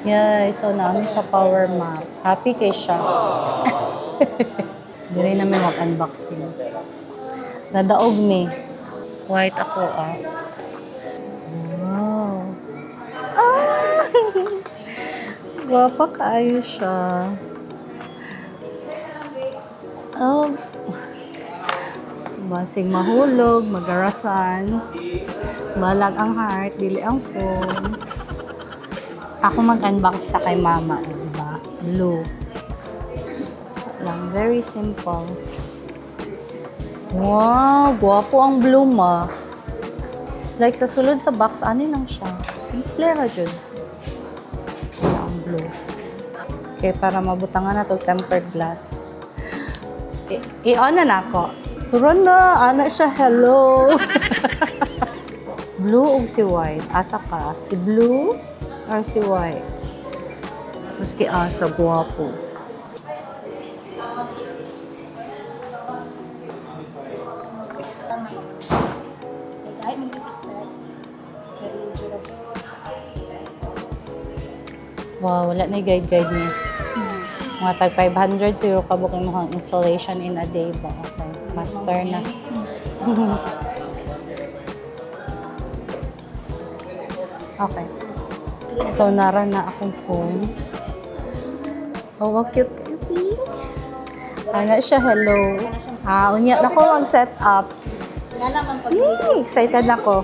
Yay, so namin sa power map. Happy kay siya. Di rin namin mag-unboxing. Nadaog me. White ako ah. Wow. Ah! Gwapa kaayo siya. Oh. Basing mahulog, magarasan. Balag ang heart, dili ang phone. Ako mag-unbox sa kay mama, diba? Blue. Lang, very simple. Wow, guwapo ang blue ma. Like sa sulod sa box, ano lang siya? Simple ra jud. Ang blue. Okay, para mabutangan na to tempered glass. I-on na ako. Turon na, ana siya, hello. Blue o si white? Asa ka? Si blue or si white? Maski asa, guwapo. Wow, wala na guide miss. Mga tag 500, zero ka bukay mo kang installation in a day ba? Okay, master na. Okay. So, nara na akong phone. Oh, what cute baby. Ana siya, hello. Unya na ko mag-set up. Excited na ko.